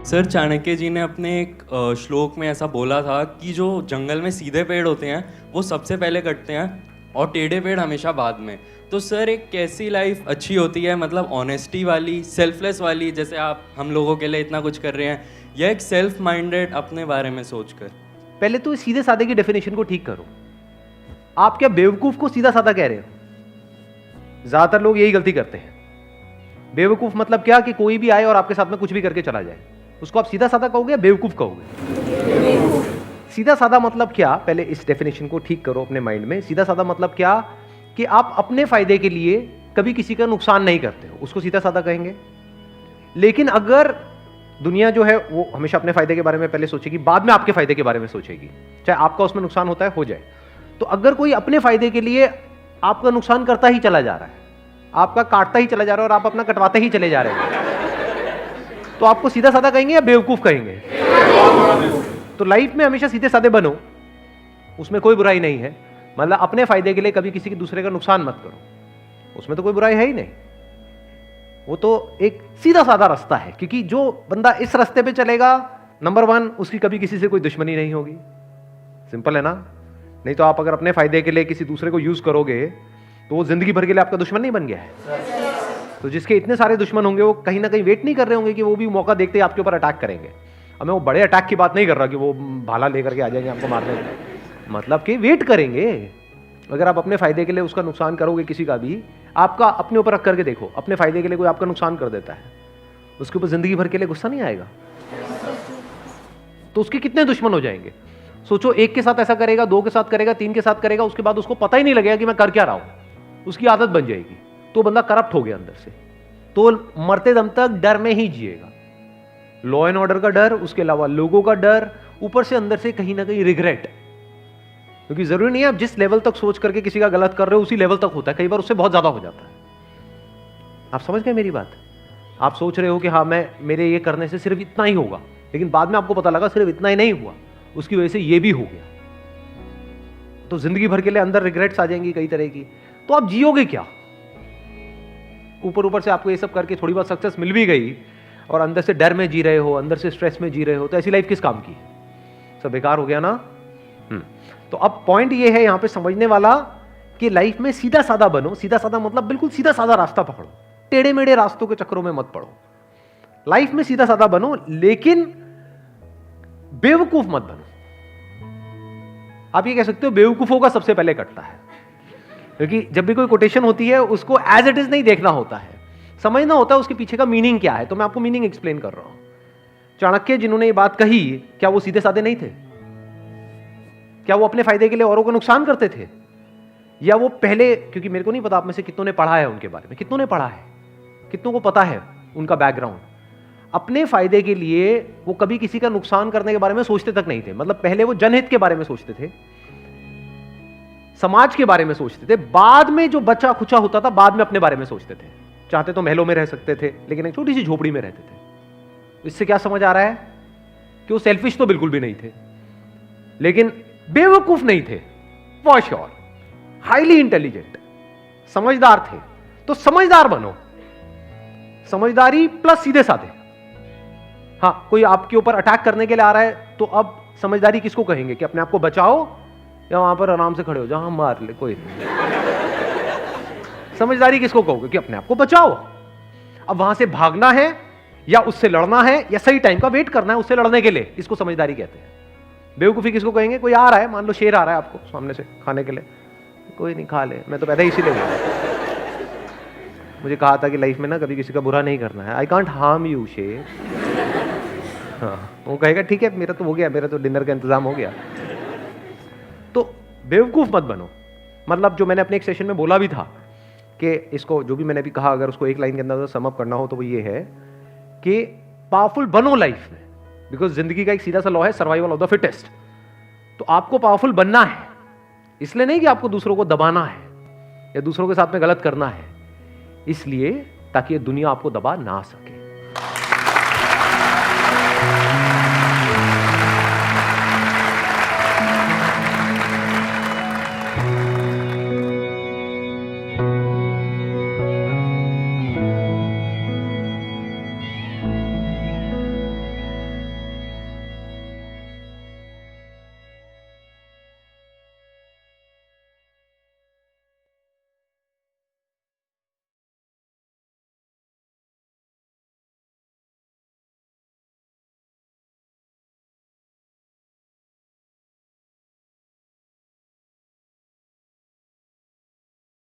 Sir, Chanakya जी ने अपने एक श्लोक में ऐसा बोला था कि जो जंगल में सीधे पेड़ होते हैं वो सबसे पहले कटते हैं और टेढ़े पेड़ हमेशा बाद में। तो सर, एक कैसी लाइफ अच्छी होती है, मतलब ऑनेस्टी वाली, सेल्फलेस वाली, जैसे आप हम लोगों के लिए इतना कुछ कर रहे हैं, या एक सेल्फ माइंडेड अपने बारे में सोचकर? पहले तो सीधे साधे की डेफिनेशन को ठीक करो। आप क्या बेवकूफ को सीधा साधा कह रहे हो? ज्यादातर लोग यही गलती करते हैं। बेवकूफ मतलब क्या कि कोई भी आए और आपके साथ में कुछ भी करके चला जाए, उसको आप सीधा साधा कहोगे या बेवकूफ कहोगे? सीधा साधा मतलब क्या? पहले इस डेफिनेशन को ठीक करो अपने माइंड में। सीधा साधा मतलब क्या कि आप अपने फायदे के लिए कभी किसी का नुकसान नहीं करते हो, उसको सीधा साधा कहेंगे। लेकिन अगर दुनिया जो है वो हमेशा अपने फायदे के बारे में पहले सोचेगी, बाद में आपके फायदे के बारे में सोचेगी, चाहे आपका उसमें नुकसान होता है हो जाए। तो अगर कोई अपने फायदे के लिए आपका नुकसान करता ही चला जा रहा है, आपका काटता ही चला जा रहा है और आप अपना कटवाते ही चले जा रहे हैं, तो आपको सीधा साधा कहेंगे या बेवकूफ कहेंगे? तो लाइफ में हमेशा सीधे साधे बनो, उसमें कोई बुराई नहीं है। मतलब अपने फायदे के लिए कभी किसी के दूसरे का नुकसान मत करो, उसमें तो कोई बुराई है ही नहीं। वो तो एक सीधा साधा रास्ता है, क्योंकि जो बंदा इस रास्ते पे चलेगा, नंबर 1, उसकी कभी किसी से कोई दुश्मनी नहीं होगी। सिंपल है ना? नहीं तो आप अगर अपने फायदे के लिए किसी दूसरे को यूज करोगे तो वो जिंदगी भर के लिए आपका दुश्मन नहीं बन गया है। तो जिसके इतने सारे दुश्मन होंगे वो कहीं ना कहीं वेट नहीं कर रहे होंगे कि वो भी मौका देखते ही आपके ऊपर अटैक करेंगे। अब मैं वो बड़े अटैक की बात नहीं कर रहा कि वो भाला लेकर के आ जाएंगे आपको मारने, मतलब कि वेट करेंगे। अगर आप अपने फायदे के लिए उसका नुकसान करोगे किसी का भी, आपका अपने ऊपर रख करके देखो, अपने फायदे के लिए कोई आपका नुकसान कर देता है, उसके ऊपर जिंदगी भर के लिए गुस्सा नहीं आएगा? तो उसके कितने दुश्मन हो जाएंगे? सोचो, एक के साथ ऐसा करेगा, 2 के साथ करेगा, 3 के साथ करेगा, उसके बाद उसको पता ही नहीं लगेगा कि मैं कर क्या रहा हूं, उसकी आदत बन जाएगी। तो बंदा करप्ट हो गया अंदर से, तो मरते दम तक डर में ही जिएगा। लॉ एंड ऑर्डर का डर, उसके अलावा लोगों का डर, ऊपर से अंदर से कहीं ना कहीं रिग्रेट। क्योंकि जरूरी नहीं है आप जिस लेवल तक सोच करके किसी का गलत कर रहे हो उसी लेवल तक होता है, कई बार उससे बहुत ज्यादा हो जाता है। आप समझ गए मेरी बात? आप सोच रहे हो कि हाँ मेरे ये करने से सिर्फ इतना ही होगा, लेकिन बाद में आपको पता लगा सिर्फ इतना ही नहीं हुआ, उसकी वजह से ये भी हो गया। तो जिंदगी भर के लिए अंदर रिग्रेट्स आ जाएंगी कई तरह की। तो आप जियोगे क्या? ऊपर ऊपर से आपको ये सब करके थोड़ी बहुत सक्सेस मिल भी गई और अंदर से डर में जी रहे हो, अंदर से स्ट्रेस में जी रहे हो, तो ऐसी लाइफ किस काम की? सब बेकार हो गया ना। तो अब पॉइंट ये है यहां पे समझने वाला कि लाइफ में सीधा साधा बनो। सीधा साधा मतलब बिल्कुल सीधा साधा रास्ता पकड़ो, टेढ़े मेढ़े रास्तों के चक्करों में मत पड़ो। लाइफ में सीधा साधा बनो, लेकिन बेवकूफ मत बनो। आप ये कह सकते हो बेवकूफों का सबसे पहले कटता है, क्योंकि जब भी कोई कोटेशन होती है उसको एज इट इज नहीं देखना होता है, समझना होता है उसके पीछे का मीनिंग क्या है। तो मैं आपको मीनिंग एक्सप्लेन कर रहा हूं। चाणक्य जिन्होंने ये बात कही, क्या वो सीधे साधे नहीं थे? क्या वो अपने फायदे के लिए औरों को नुकसान करते थे? या वो पहले, क्योंकि मेरे को नहीं पता आप में से कितनों ने पढ़ा है उनके बारे में, कितनों ने पढ़ा है, कितनों को पता है उनका बैकग्राउंड। अपने फायदे के लिए वो कभी किसी का नुकसान करने के बारे में सोचते तक नहीं थे। मतलब पहले वो जनहित के बारे में सोचते थे, समाज के बारे में सोचते थे, बाद में जो बचा खुचा होता था बाद में अपने बारे में सोचते थे। चाहते तो महलों में रह सकते थे, लेकिन एक छोटी सी झोपड़ी में रहते थे। इससे क्या समझ आ रहा है कि वो सेल्फिश तो बिल्कुल भी नहीं थे, लेकिन बेवकूफ नहीं थे, फॉर श्योर। हाईली इंटेलिजेंट, समझदार थे। तो समझदार बनो, समझदारी प्लस सीधे साधे। हाँ, कोई आपके ऊपर अटैक करने के लिए आ रहा है तो अब समझदारी किसको कहेंगे? कि अपने आप को बचाओ, या वहां पर आराम से खड़े हो जाओ, हम मार ले कोई नहीं। समझदारी किसको कहोगे? कि अपने आप को बचाओ। अब वहां से भागना है या उससे लड़ना है, या सही टाइम का वेट करना है उससे लड़ने के लिए, इसको समझदारी कहते हैं। बेवकूफी किसको कहेंगे? कोई आ रहा है, मान लो शेर आ रहा है आपको सामने से खाने के लिए, कोई नहीं, खा ले, मैं तो पैदा ही इसीलिए हुआ। मुझे कहा था कि लाइफ में ना कभी किसी का बुरा नहीं करना है, आई कांट हार्म यू शेर। हाँ, वो कहेगा ठीक है, मेरा तो हो गया, मेरा तो डिनर का इंतजाम हो गया। तो बेवकूफ मत बनो। मतलब जो मैंने अपने एक सेशन में बोला भी था कि इसको, जो भी मैंने भी कहा, अगर उसको एक लाइन के अंदर सम अप करना हो तो वो ये है कि पावरफुल बनो लाइफ में, बिकॉज जिंदगी का एक सीधा सा लॉ है, सर्वाइवल ऑफ द फिटेस्ट। तो आपको पावरफुल बनना है, इसलिए नहीं कि आपको दूसरों को दबाना है या दूसरों के साथ में गलत करना है, इसलिए ताकि ये दुनिया आपको दबा ना सके।